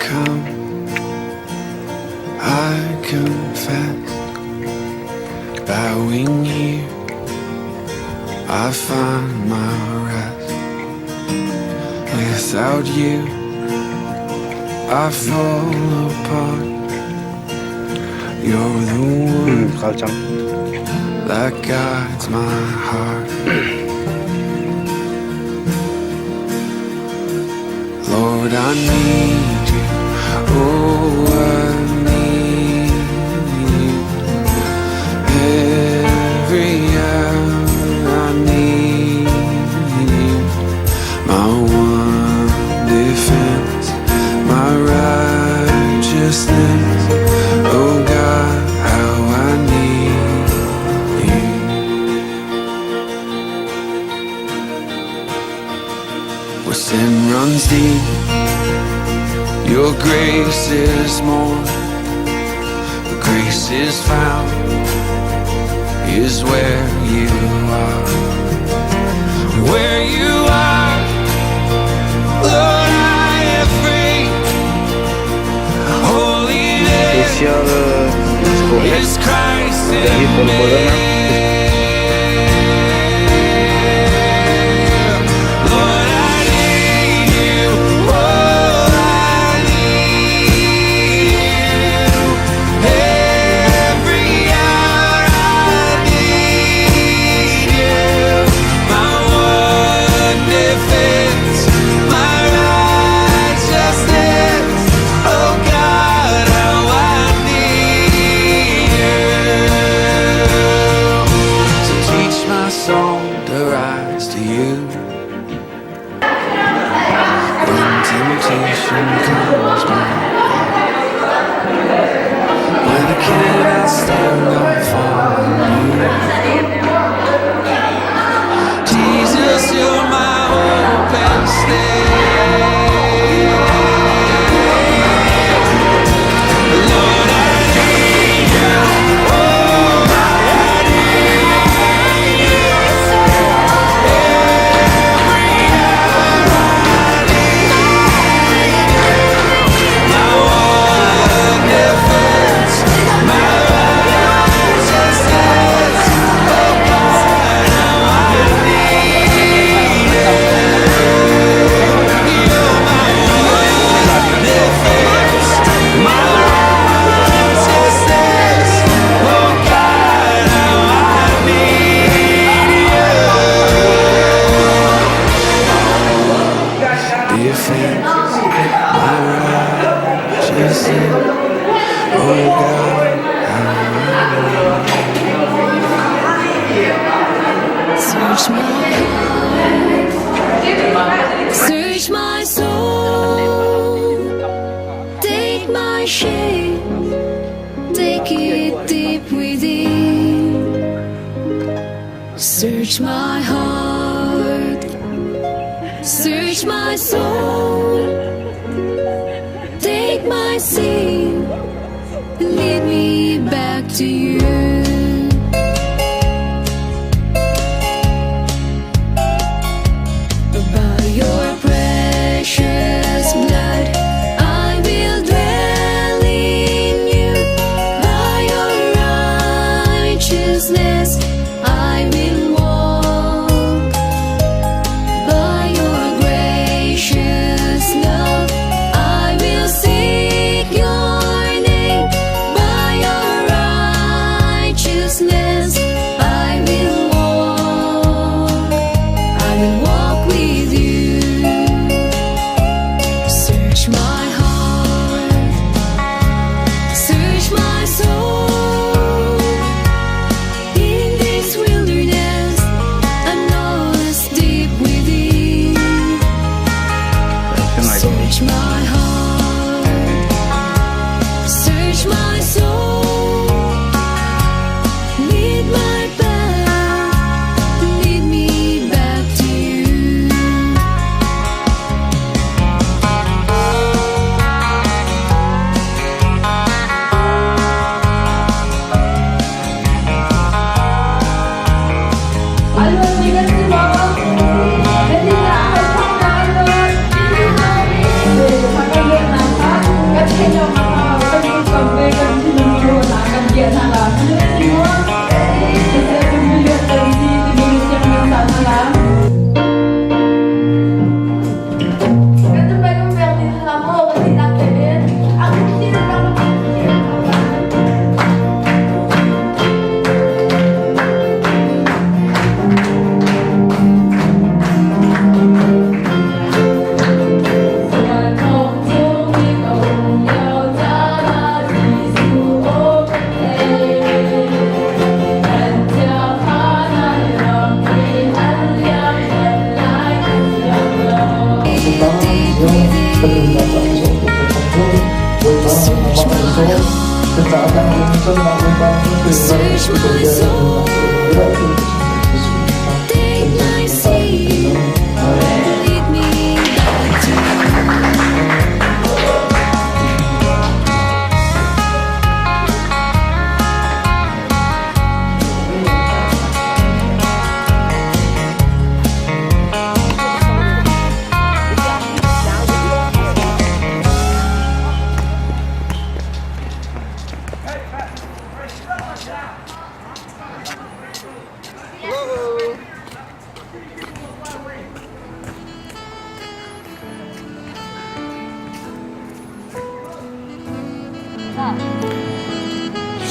come, I confess, bowing here, I find my rest. Without you, I fall apart. You're the one that guides my heart. Lord, I need you. Oh, I need you. Every hour I need you. My one defense, my righteousness. Oh God, how I need you. Where sin runs deep, your grace is more. Where grace is found is where you are. Where you are, Lord, I am free. Holiness is Christ in me. Temptation comes my way, when I cannot stand, I fall on you. Jesus, you're my hope and stay. Lord, I need you. Oh, I need you. Every hour I need my one defense, my righteousness. Oh God, how I need you. You're my one defense, my righteousness. Oh God, how I need you. Defense, my righteousness. Oh God, search my heart, search my soul, take my shame, take it deep within. Search my heart, search my soul, take my sin, lead me back to you. By your precious blood, I will dwell in you. By your righteousness, I will walk. By your gracious love, I will seek your name. By your righteousness, I will walk with you. Search my heart, search my soul, in Ganun ba yung pwede na mo? Kasi natin, ang hindi na lang Search my soul, take my seat, lead me back to you.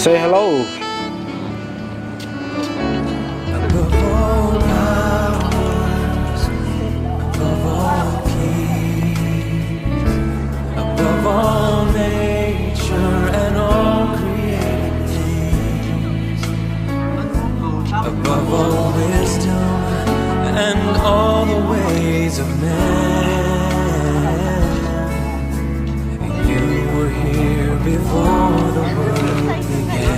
Say hello. Above all powers, above all peace, above all nature and all created things, above all wisdom and all the ways of man, you were here before the world began.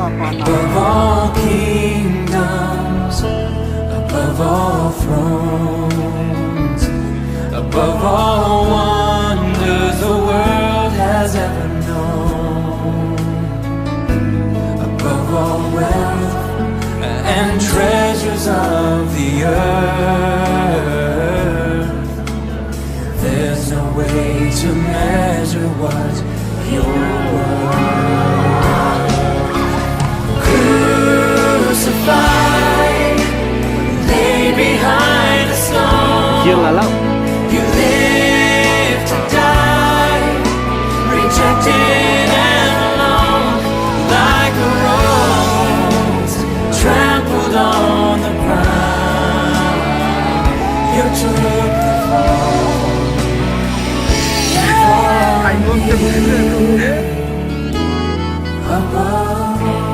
Above all kingdoms, above all thrones, above all wonders the world has ever known, above all wealth and treasures of the earth, there's no way to measure what you're worth. Crucified, laid behind a stone. Dương là lắm. You live to die, rejected and alone, like a rose trampled on the ground. You took the fall. Above all.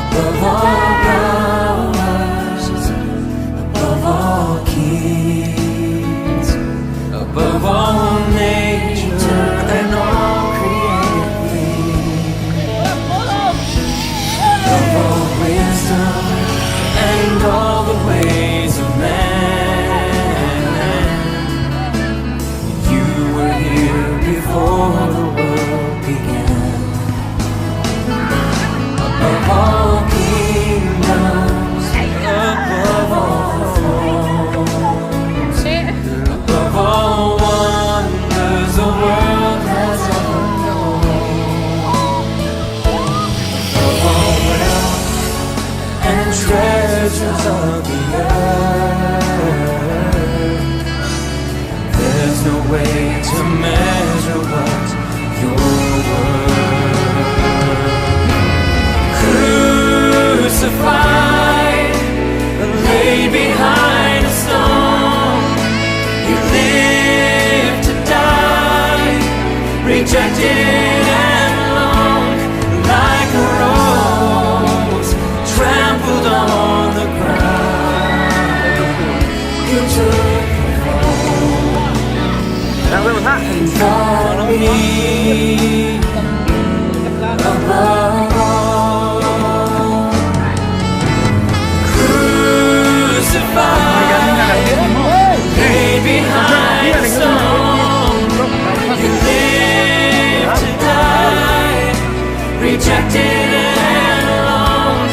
Above all powers, above all kings, above all nature and all created things, above all wisdom and all the ways of man, you were here before the world began. Above all kingdoms, above all thrones, above all wonders the world has ever known, above all wealth and treasures of the earth, there's no way to measure what you're worth. Crucified, laid behind a stone, you live to die, rejected and alone, like a rose trampled on the ground. You took the fall and thought of me above all. Laid behind a stone, you live to die, rejected and alone,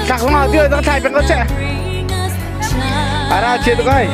Các không nào tiêu tao chạy bên con xe. À ra chia được ơi.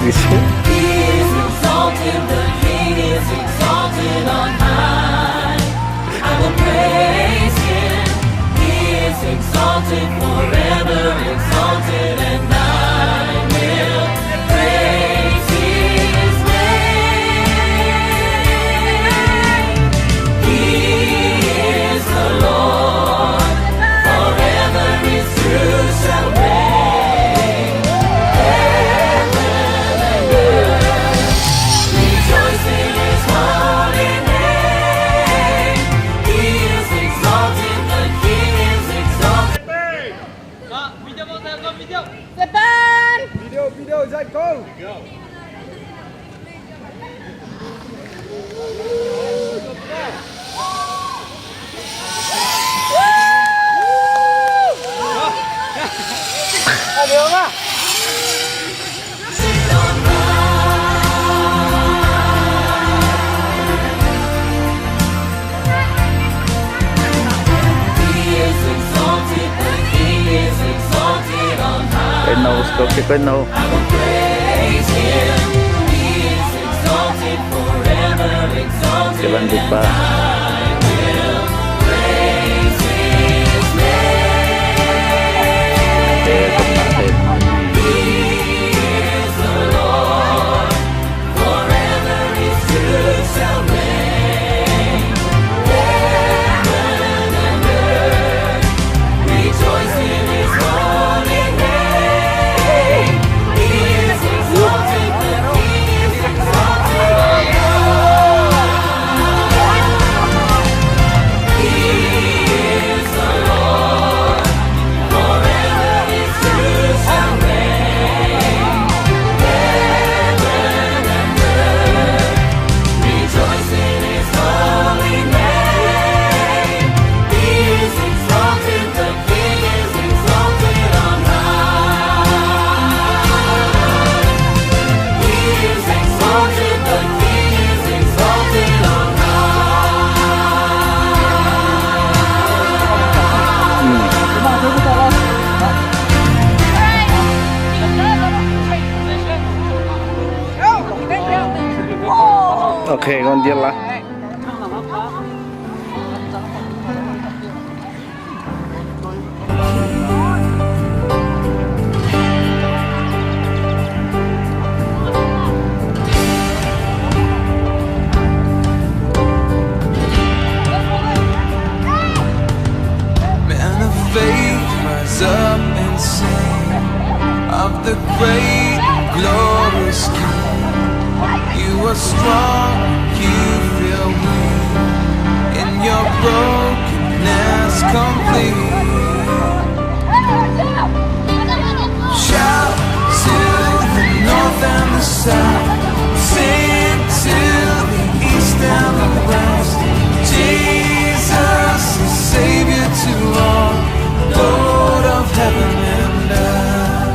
He is exalted, the King is exalted on high. I will praise Him. He is exalted, forever exalted, and I will praise His name. He is the Lord, forever His truth shall reign. Video dạy cô. Được á. No, stop the no. Jangan lupa. Oke, con dia lah. Man of faith, rise up and sing of the great glorious King. You are strong, you feel weak, in your brokenness complete. Shout to south, sing to the east and the west. Jesus is Savior to all, Lord of heaven and earth.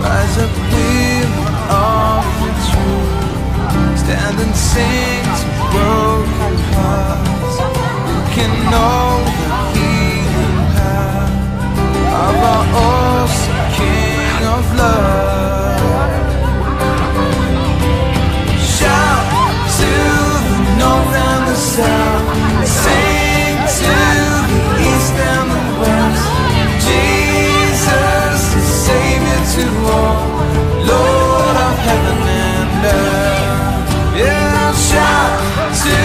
Rise up, women of the truth, stand and sing to broken hearts, who can know the healing power of our awesome King of love. Shout to the north and the south, sing to the east and the west. Jesus is Savior to all, Lord of heaven and earth. Yeah, shout to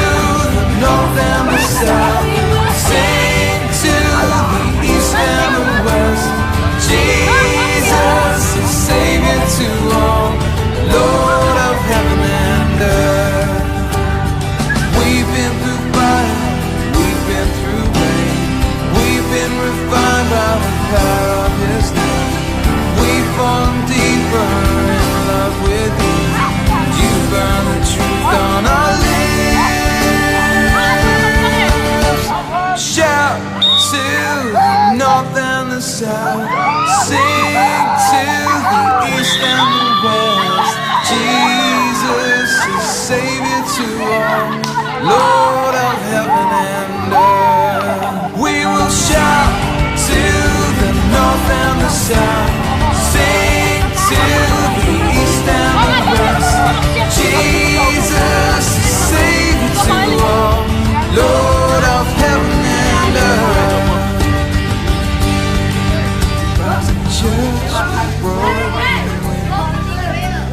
the north and the south, sing to the east and the west. Jesus is Savior to all, Lord of heaven and earth. We've been through fire, we've been through rain, we've been refined by the power of His name. We've fallen deeper in love with You. You burn the truth on our lips. Shout to the north and the south, sing to the east and the west. Jesus is Savior to all, Lord of heaven and earth. We will shout to the north and the south, sing to the east and the west. Jesus is Savior to all, Lord of heaven and earth. Rise up, church, with broken wind,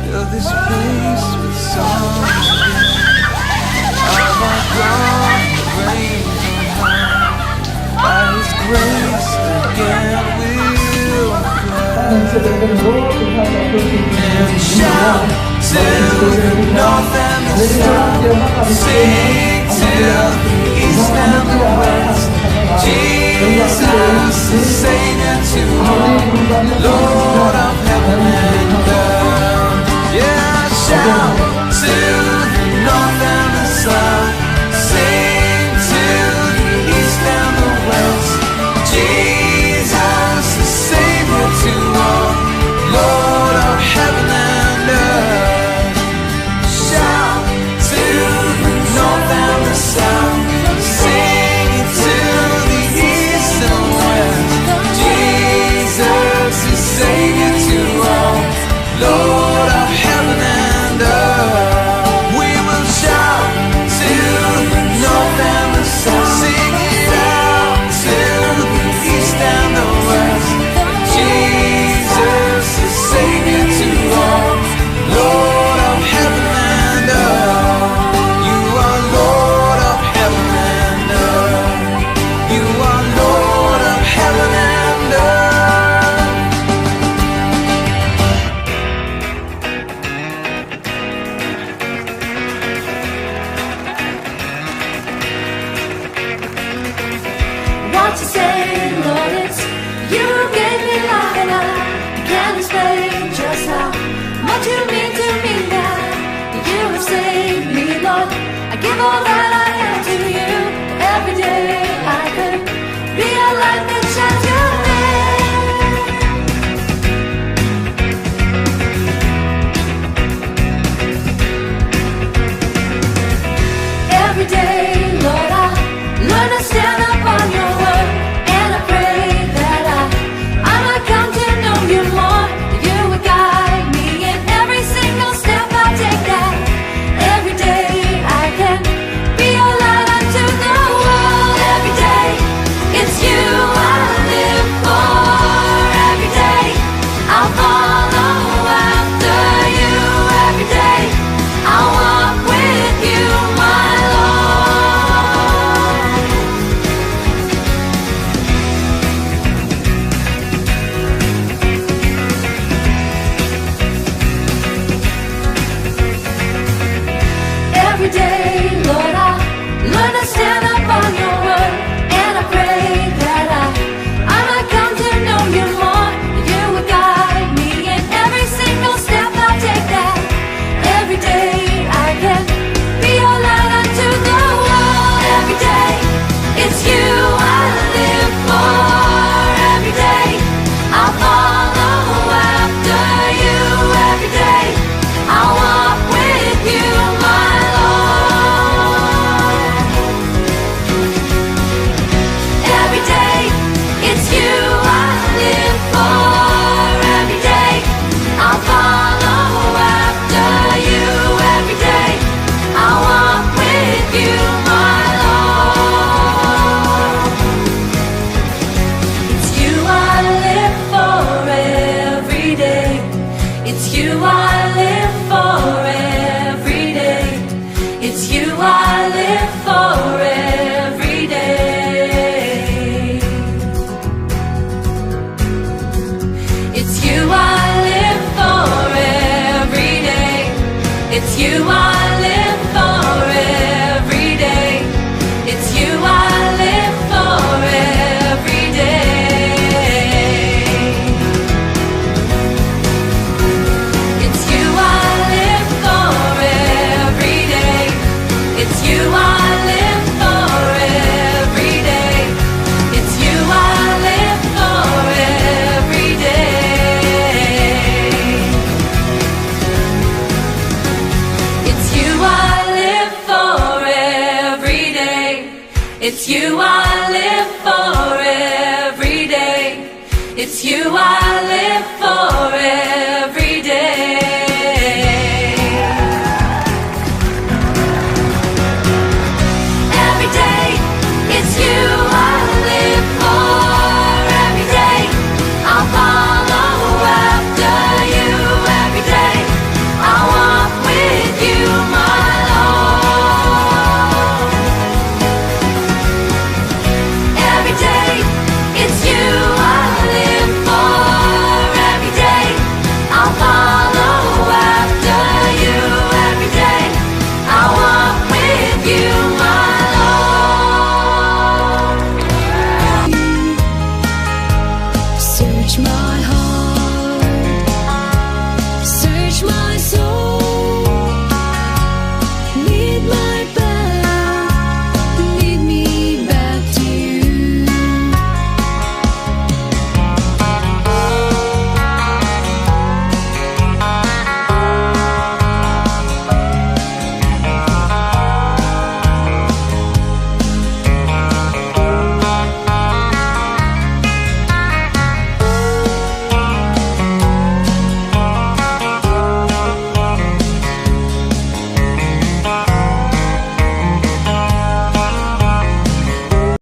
fill this place with songs of our God reigns on high. By His grace again we'll fly. And shout to the north and the south, sing to the east and the west. Jesus is Savior to all, Lord of heaven and earth. Yeah, shout to the north and the south, sing to the east and the west. Jesus is Savior to all, Lord of heaven and earth. Shout to the north and the south, sing to the east and west. Jesus is Savior to all, Lord of heaven and earth. We will shout to the north and the south, sing it out to the east and the west. Jesus is Savior to all, Lord of heaven and earth. You are Lord of heaven and earth. You are Lord of heaven and earth. What you say, Lord, it's You gave me life and I can't explain just how much You mean to me now. You have saved me, Lord. I give all that I am to You. Every day I could be a light that shines Your name. Every day, Lord, I learn to stand up on Your word, and I pray that I might come to know You more. That You would guide me in every single step I take, that every day I can be It's you I live for every day. It's you I live for every